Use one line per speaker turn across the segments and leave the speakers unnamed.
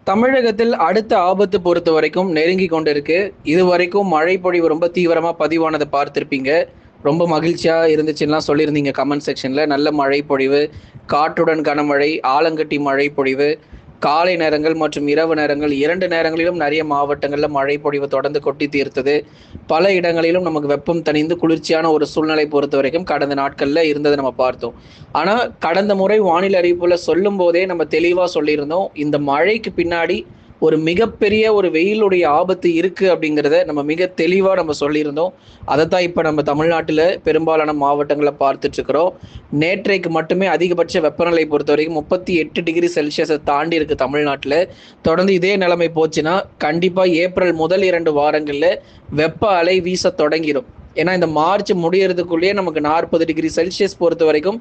தமிழகத்தில் அடுத்த ஆபத்து பொறுத்த வரைக்கும் நெருங்கி கொண்டிருக்கு. இதுவரைக்கும் மழை பொழிவு ரொம்ப தீவிரமா பதிவானத பார்த்திருப்பீங்க. ரொம்ப மகிழ்ச்சியா இருந்துச்சுன்னுலாம் சொல்லியிருந்தீங்க கமெண்ட் செக்ஷன்ல. நல்ல மழை பொழிவு, காற்றுடன் கனமழை, ஆலங்கட்டி மழை பொழிவு, காலை நேரங்கள் மற்றும் இரவு நேரங்கள் 2 நேரங்களிலும் நிறைய மாவட்டங்கள்ல மழை பொழிவு தொடர்ந்து கொட்டி தீர்த்தது. பல இடங்களிலும் நமக்கு வெப்பம் தணிந்து குளிர்ச்சியான ஒரு சூழ்நிலை பொறுத்தவரைக்கும் கடந்த நாட்கள்ல இருந்தத நம்ம பார்த்தோம். ஆனா, கடந்த முறை வானிலை அறிவிப்புல சொல்லும்போதே நம்ம தெளிவா சொல்லியிருந்தோம். இந்த மழைக்கு பின்னாடி ஒரு மிகப்பெரிய ஒரு வெயிலுடைய ஆபத்து இருக்கு அப்படிங்கிறத நம்ம மிக தெளிவா நம்ம சொல்லியிருந்தோம். அதத்தான் இப்ப நம்ம தமிழ்நாட்டுல பெரும்பாலான மாவட்டங்கள்ல பார்த்துட்டு இருக்கிறோம். நேற்றைக்கு மட்டுமே அதிகபட்ச வெப்பநிலை பொறுத்தவரைக்கும் 38 டிகிரி செல்சியஸை தாண்டி இருக்கு தமிழ்நாட்டுல. தொடர்ந்து இதே நிலைமை போச்சுன்னா கண்டிப்பா ஏப்ரல் முதல் 2 வாரங்கள்ல வெப்ப அலை வீச தொடங்கிடும். ஏன்னா இந்த மார்ச் முடியறதுக்குள்ளேயே நமக்கு 40 டிகிரி செல்சியஸ் பொறுத்த வரைக்கும்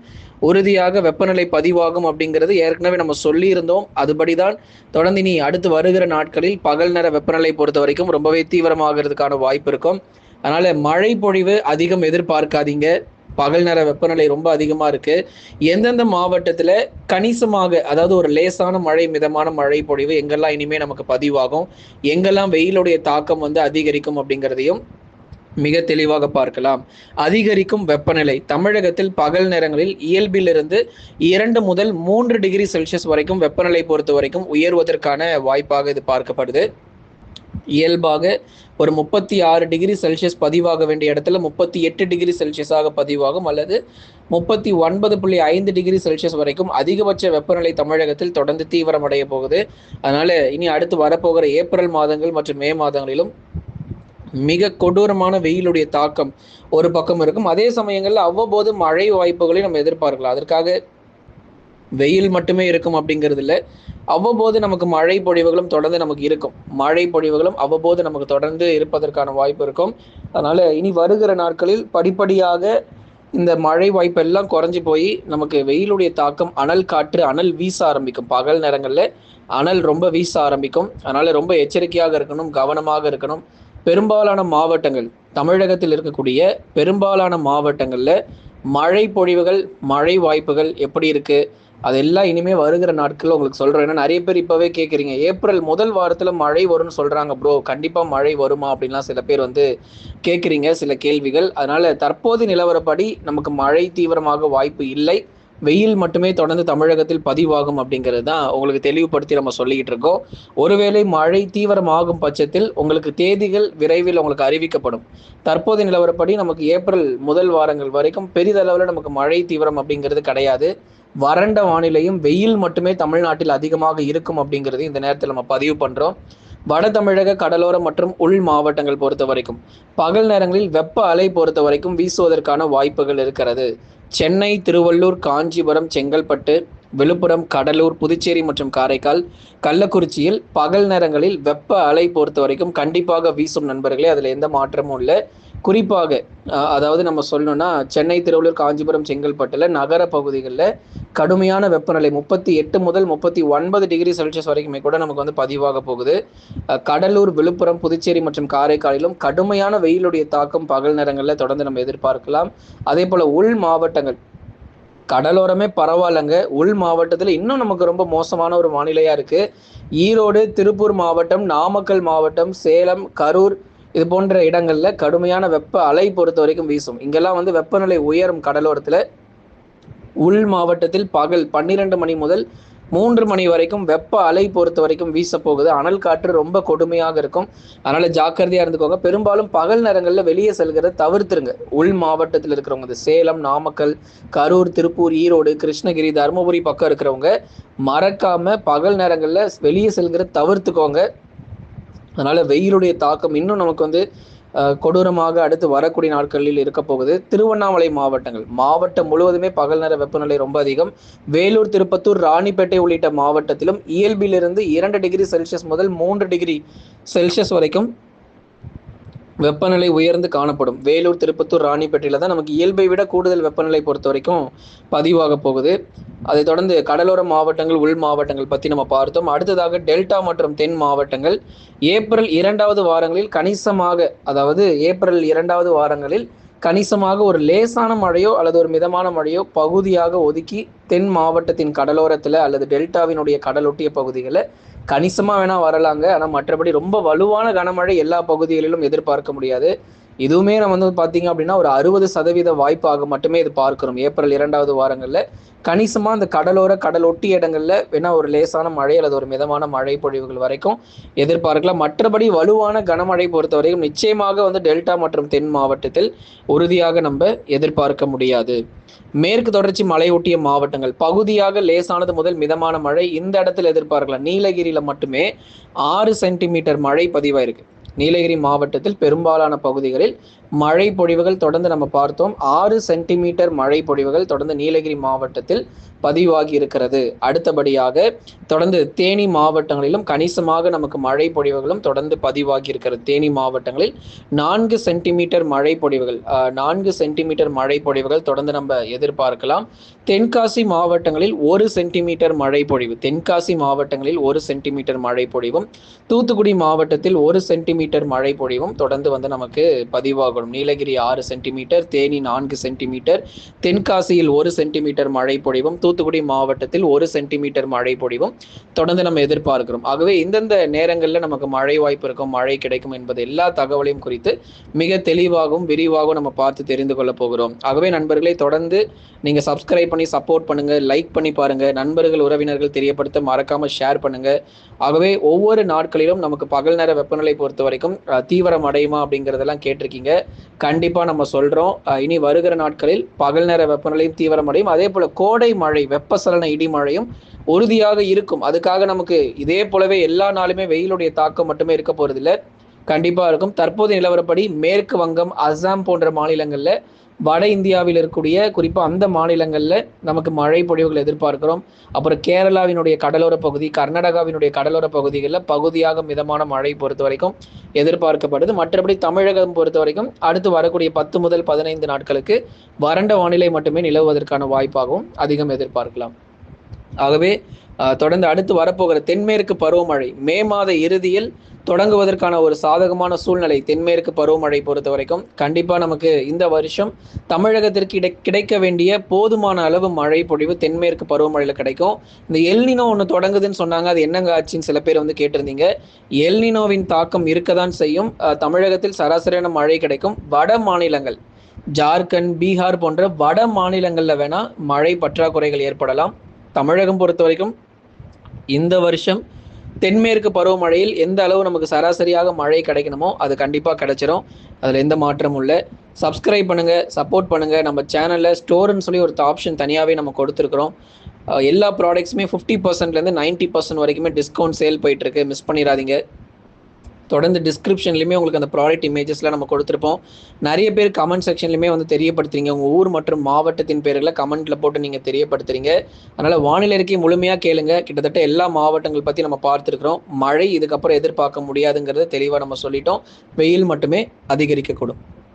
உறுதியாக வெப்பநிலை பதிவாகும் அப்படிங்கிறது ஏற்கனவே நம்ம சொல்லியிருந்தோம். அதுபடிதான் தொடர்ந்து இனி அடுத்து வருகிற நாட்களில் பகல் நேர வெப்பநிலை பொறுத்த வரைக்கும் ரொம்பவே தீவிரமாகிறதுக்கான வாய்ப்பு இருக்கும். அதனால மழை பொழிவு அதிகம் எதிர்பார்க்காதீங்க. பகல் நேர வெப்பநிலை ரொம்ப அதிகமா இருக்கு. எந்தெந்த மாவட்டத்துல கணிசமாக, அதாவது ஒரு லேசான மழை மிதமான மழை பொழிவு எங்கெல்லாம் இனிமே நமக்கு பதிவாகும், எங்கெல்லாம் வெயிலுடைய தாக்கம் அதிகரிக்கும் அப்படிங்கிறதையும் மிக தெளிவாக பார்க்கலாம். அதிகரிக்கும் வெப்பநிலை தமிழகத்தில் பகல் நேரங்களில் இயல்பிலிருந்து 2 முதல் 3 டிகிரி செல்சியஸ் வரைக்கும் வெப்பநிலை பொறுத்த வரைக்கும் உயர்வதற்கான வாய்ப்பாக இது பார்க்கப்படுது. இயல்பாக ஒரு 36 டிகிரி செல்சியஸ் பதிவாக வேண்டிய இடத்துல 38 டிகிரி செல்சியஸாக பதிவாகும், அல்லது 39.5 டிகிரி செல்சியஸ் வரைக்கும் அதிகபட்ச வெப்பநிலை தமிழகத்தில் தொடர்ந்து தீவிரமடைய போகுது. அதனால இனி அடுத்து வரப்போகிற ஏப்ரல் மாதங்கள் மற்றும் மே மாதங்களிலும் மிக கொடூரமான வெயிலுடைய தாக்கம் ஒரு பக்கம் இருக்கும். அதே சமயங்கள்ல அவ்வப்போது மழை வாய்ப்புகளையும் நம்ம எதிர்பார்க்கலாம். அதற்காக வெயில் மட்டுமே இருக்கும் அப்படிங்கிறது இல்லை. அவ்வப்போது நமக்கு மழை பொழிவுகளும் தொடர்ந்து நமக்கு இருக்கும். மழை பொழிவுகளும் அவ்வப்போது நமக்கு தொடர்ந்து இருப்பதற்கான வாய்ப்பு இருக்கும். அதனால இனி வருகிற நாட்களில் படிப்படியாக இந்த மழை வாய்ப்பு எல்லாம் குறைஞ்சி போய் நமக்கு வெயிலுடைய தாக்கம், அனல் காற்று, அனல் வீச ஆரம்பிக்கும். பகல் நேரங்கள்ல அனல் ரொம்ப வீச ஆரம்பிக்கும். அதனால ரொம்ப எச்சரிக்கையாக இருக்கணும், கவனமாக இருக்கணும். பெரும்பாலான மாவட்டங்கள், தமிழகத்தில் இருக்கக்கூடிய பெரும்பாலான மாவட்டங்கள்ல மழை பொழிவுகள், மழை வாய்ப்புகள் எப்படி இருக்கு, அதெல்லாம் இனிமே வருகிற நாட்கள் உங்களுக்கு சொல்றேன். ஏன்னா நிறைய பேர் இப்பவே கேட்குறீங்க, ஏப்ரல் முதல் வாரத்துல மழை வரும்னு சொல்றாங்க ப்ரோ, கண்டிப்பா மழை வருமா அப்படின்லாம் சில பேர் கேட்குறீங்க சில கேள்விகள். அதனால தற்போது நிலவரப்படி நமக்கு மழை தீவிரமாக வாய்ப்பு இல்லை. வெயில் மட்டுமே தொடர்ந்து தமிழகத்தில் பதிவாகும் அப்படிங்கிறது தான் உங்களுக்கு தெளிவுபடுத்தி நம்ம சொல்லிக்கிட்டு இருக்கோம். ஒருவேளை மழை தீவிரமாகும் பட்சத்தில் உங்களுக்கு தேதிகள் விரைவில் உங்களுக்கு அறிவிக்கப்படும். தற்போதைய நிலவரப்படி நமக்கு ஏப்ரல் முதல் வாரங்கள் வரைக்கும் பெரிதளவில் நமக்கு மழை தீவிரம் அப்படிங்கிறது கிடையாது. வறண்ட வானிலையும் வெயில் மட்டுமே தமிழ்நாட்டில் அதிகமாக இருக்கும் அப்படிங்கிறது இந்த நேரத்தில் நம்ம பதிவு பண்றோம். வட தமிழக கடலோரம் மற்றும் உள் மாவட்டங்கள் பொறுத்த வரைக்கும் பகல் நேரங்களில் வெப்ப அலை பொறுத்த வரைக்கும் வீசுவதற்கான வாய்ப்புகள் இருக்கிறது. சென்னை, திருவள்ளூர், காஞ்சிபுரம், செங்கல்பட்டு, விழுப்புரம், கடலூர், புதுச்சேரி மற்றும் காரைக்கால், கள்ளக்குறிச்சியில் பகல் நேரங்களில் வெப்ப அலை பொறுத்த வரைக்கும் கண்டிப்பாக வீசும் நண்பர்களே, அதில் எந்த மாற்றமும் இல்லை. குறிப்பாக அதாவது நம்ம சொல்லணும்னா சென்னை, திருவள்ளூர், காஞ்சிபுரம், செங்கல்பட்டுல நகர பகுதிகளில் கடுமையான வெப்பநிலை 38 முதல் 39 டிகிரி செல்சியஸ் வரைக்குமே கூட நமக்கு பதிவாக போகுது. கடலூர், விழுப்புரம், புதுச்சேரி மற்றும் காரைக்காலிலும் கடுமையான வெயிலுடைய தாக்கம் பகல் நேரங்களில் தொடர்ந்து நம்ம எதிர்பார்க்கலாம். அதே போல உள் மாவட்டங்கள், கடலோரமே பரவாயில்லைங்க, உள் மாவட்டத்தில் இன்னும் நமக்கு ரொம்ப மோசமான ஒரு வானிலையா இருக்கு. ஈரோடு, திருப்பூர் மாவட்டம், நாமக்கல் மாவட்டம், சேலம், கரூர் இது போன்ற இடங்கள்ல கடுமையான வெப்ப அலை பொறுத்த வரைக்கும் வீசும். இங்கெல்லாம் வெப்பநிலை உயரும் கடலோரத்துல. உள் மாவட்டத்தில் பகல் 12 மணி முதல் 3 மணி வரைக்கும் வெப்ப அலை பொறுத்த வரைக்கும் வீச போகுது. அனல் காற்று ரொம்ப கொடுமையாக இருக்கும். அதனால ஜாக்கிரதையா இருந்துக்கோங்க. பெரும்பாலும் பகல் நேரங்களில் வெளியே செல்கிறத தவிர்த்துருங்க. உள் மாவட்டத்தில் இருக்கிறவங்க, சேலம், நாமக்கல், கரூர், திருப்பூர், ஈரோடு, கிருஷ்ணகிரி, தருமபுரி பக்கம் இருக்கிறவங்க மறக்காம பகல் நேரங்களில் வெளியே செல்கிறத தவிர்த்துக்கோங்க. அதனால வெயிலுடைய தாக்கம் இன்னும் நமக்கு கொடூரமாக அடுத்து வரக்கூடிய நாட்களில் இருக்க போகுது. திருவண்ணாமலை மாவட்டம் முழுவதுமே பகல் நேர வெப்பநிலை ரொம்ப அதிகம். வேலூர், திருப்பத்தூர், ராணிப்பேட்டை உள்ளிட்ட மாவட்டத்திலும் இயல்பிலிருந்து 2 டிகிரி செல்சியஸ் முதல் 3 டிகிரி செல்சியஸ் வரைக்கும் வெப்பநிலை உயர்ந்து காணப்படும். வேலூர், திருப்பத்தூர், ராணிப்பேட்டையில தான் நமக்கு இயல்பை விட கூடுதல் வெப்பநிலை பொறுத்த வரைக்கும் பதிவாக போகுது. அதை தொடர்ந்து கடலோர மாவட்டங்கள், உள் மாவட்டங்கள் பற்றி நம்ம பார்த்தோம். அடுத்ததாக டெல்டா மற்றும் தென் மாவட்டங்கள் ஏப்ரல் 2வது வாரங்களில் கணிசமாக, அதாவது ஏப்ரல் 2வது வாரங்களில் கணிசமாக ஒரு லேசான மழையோ அல்லது ஒரு மிதமான மழையோ பகுதியாக ஒதுக்கி தென் மாவட்டத்தின் கடலோரத்தில் அல்லது டெல்டாவினுடைய கடலொட்டிய பகுதிகளில் கணிசமா வேணா வரலாங்க. ஆனா மற்றபடி ரொம்ப வலுவான கனமழை எல்லா பகுதிகளிலும் எதிர்பார்க்க முடியாது. இதுவுமே நம்ம வந்து பார்த்தீங்க அப்படின்னா, ஒரு 60% வாய்ப்பாக மட்டுமே இது பார்க்கிறோம். ஏப்ரல் 2வது வாரங்கள்ல. கணிசமா அந்த கடலோர, கடலொட்டிய இடங்கள்ல வேணா ஒரு லேசான மழை அல்லது ஒரு மிதமான மழை பொழிவுகள் வரைக்கும் எதிர்பார்க்கலாம். மற்றபடி வலுவான கனமழை பொறுத்தவரைக்கும் நிச்சயமாக வந்து டெல்டா மற்றும் தென் மாவட்டத்தில் உறுதியாக நம்ப எதிர்பார்க்க முடியாது. மேற்கு தொடர்ச்சி மலையொட்டிய மாவட்டங்கள் பகுதியாக லேசானது முதல் மிதமான மழை இந்த இடத்துல எதிர்பார்க்கலாம். நீலகிரியில மட்டுமே 6 சென்டிமீட்டர் மழை பதிவாயிருக்கு. நீலகிரி மாவட்டத்தில் பெரும்பாலான பகுதிகளில் மழை பொழிவுகள் தொடர்ந்து நம்ம பார்த்தோம். 6 சென்டிமீட்டர் மழை பொழிவுகள் தொடர்ந்து நீலகிரி மாவட்டத்தில் பதிவாகி இருக்கிறது. அடுத்தபடியாக தொடர்ந்து தேனி மாவட்டங்களிலும் கணிசமாக நமக்கு மழை பொழிவுகளும் தொடர்ந்து பதிவாகி இருக்கிறது. தேனி மாவட்டங்களில் 4 சென்டிமீட்டர் மழை பொழிவுகள் 4 சென்டிமீட்டர் மழை பொழிவுகள் தொடர்ந்து நம்ம எதிர்பார்க்கலாம். தென்காசி மாவட்டங்களில் 1 சென்டிமீட்டர் மழை பொழிவு, தென்காசி மாவட்டங்களில் 1 சென்டிமீட்டர் மழை பொழிவும், தூத்துக்குடி மாவட்டத்தில் 1 சென்டிமீட்டர் மழை பொழிவும் தொடர்ந்து வந்து நமக்கு பதிவாகும். நீலகிரி 6 சென்டிமீட்டர், தேனி 4 சென்டிமீட்டர், தென்காசியில் 1 சென்டிமீட்டர் மழை பொழிவும், தூத்துக்குடி மாவட்டத்தில் 1 சென்டிமீட்டர் மழை பொழிவும் தொடர்ந்து நம்ம எதிர்பார்க்கிறோம். ஆகவே இந்தந்த நேரங்களில் நமக்கு மழை வாய்ப்பு இருக்கும், மழை கிடைக்கும் என்பது எல்லா தகவலையும் குறித்து மிக தெளிவாகவும் விரிவாகவும் நம்ம பார்த்து தெரிந்து கொள்ள போகிறோம். ஆகவே நண்பர்களை தொடர்ந்து நீங்க சப்ஸ்கிரைப் பண்ணி சப்போர்ட் பண்ணுங்க, லைக் பண்ணி பாருங்க, நண்பர்கள் உறவினர்கள் தெரியப்படுத்த மறக்காம ஷேர் பண்ணுங்க. ஆகவே ஒவ்வொரு நாட்களிலும் நமக்கு பகல் நேர வெப்பநிலை பொறுத்த வரைக்கும் தீவிரம் அடையுமா அப்படிங்கிறதெல்லாம் கேட்டிருக்கீங்க. கண்டிப்பா நம்ம சொல்றோம். இனி வருகிற நாட்களில் பகல் நேர வெப்பநிலையும் தீவிரம் அடையும். அதே போல கோடை மழை, வெப்பசலன இடி மழையும் உறுதியாக இருக்கும். அதுக்காக நமக்கு இதே போலவே எல்லா நாளுமே வெயிலுடைய தாக்கம் மட்டுமே இருக்க போறதில்லை, கண்டிப்பா இருக்கும். தற்போதைய நிலவரப்படி மேற்கு வங்கம், அஸ்ஸாம் போன்ற மாநிலங்கள்ல, வட இந்தியாவில் இருக்கக்கூடிய குறிப்பா அந்த மாநிலங்கள்ல நமக்கு மழை பொழிவுகள் எதிர்பார்க்கிறோம். அப்புறம் கேரளாவினுடைய கடலோர பகுதி, கர்நாடகாவினுடைய கடலோர பகுதிகளில் பகுதியாக மிதமான மழை பொறுத்த வரைக்கும் எதிர்பார்க்கப்படுது. மற்றபடி தமிழகம் பொறுத்த வரைக்கும் அடுத்து வரக்கூடிய 10 முதல் 15 நாட்களுக்கு வறண்ட வானிலை மட்டுமே நிலவுவதற்கான வாய்ப்பாகவும் அதிகம் எதிர்பார்க்கலாம். ஆகவே தொடர்ந்து அடுத்து வரப்போகிற தென்மேற்கு பருவமழை மே மாத இறுதியில் தொடங்குவதற்கான ஒரு சாதகமான சூழ்நிலை தென்மேற்கு பருவமழை பொறுத்த வரைக்கும் கண்டிப்பா நமக்கு இந்த வருஷம் தமிழகத்திற்கு கிடைக்க வேண்டிய போதுமான அளவு மழை பொழிவு தென்மேற்கு பருவமழையில கிடைக்கும். இந்த எல்னினோ ஒன்று தொடங்குதுன்னு சொன்னாங்க, அது என்னங்க ஆச்சுன்னு சில பேர் வந்து கேட்டிருந்தீங்க. எல்னினோவின் தாக்கம் இருக்கதான் செய்யும். தமிழகத்தில் சராசரியான மழை கிடைக்கும். வட மாநிலங்கள் ஜார்க்கண்ட், பீகார் போன்ற வட மாநிலங்கள்ல வேணா மழை பற்றாக்குறைகள் ஏற்படலாம். தமிழகம் பொறுத்த வரைக்கும் இந்த வருஷம் தென்மேற்கு பருவமழையில் எந்த அளவு நமக்கு சராசரியாக மழை கிடைக்கணுமோ அது கண்டிப்பாக கிடைச்சிரும். அதில் எந்த மாற்றமும் இல்லை. சப்ஸ்கிரைப் பண்ணுங்க, சப்போர்ட் பண்ணுங்க. நம்ம சேனலில் ஸ்டோர்னு சொல்லி ஒரு ஆப்ஷன் தனியாகவே நம்ம கொடுத்துருக்குறோம். எல்லா ப்ராடக்ட்ஸுமே 50%லேருந்து 90% வரைக்குமே டிஸ்கவுண்ட் சேல் போயிட்டு இருக்கு, மிஸ் பண்ணிடாதீங்க. தொடர்ந்து டிஸ்கிரிப்ஷன்லையுமே உங்களுக்கு அந்த ப்ராடக்ட் இமேஜஸ்லாம் நம்ம கொடுத்துருப்போம். நிறைய பேர் கமெண்ட் செக்ஷன்லையுமே வந்து தெரியப்படுத்துறீங்க, உங்கள் ஊர் மற்றும் மாவட்டத்தின் பேர்களை கமெண்ட்டில் போட்டு நீங்கள் தெரியப்படுத்துறீங்க. அதனால் வானிலை அறிக்கை முழுமையாக கேளுங்க. கிட்டத்தட்ட எல்லா மாவட்டங்கள் பற்றி நம்ம பார்த்துருக்குறோம். மழை இதுக்கப்புறம் எதிர்பார்க்க முடியாதுங்கிறத தெளிவாக நம்ம சொல்லிட்டோம். வெயில் மட்டுமே அதிகரிக்கக்கூடும்.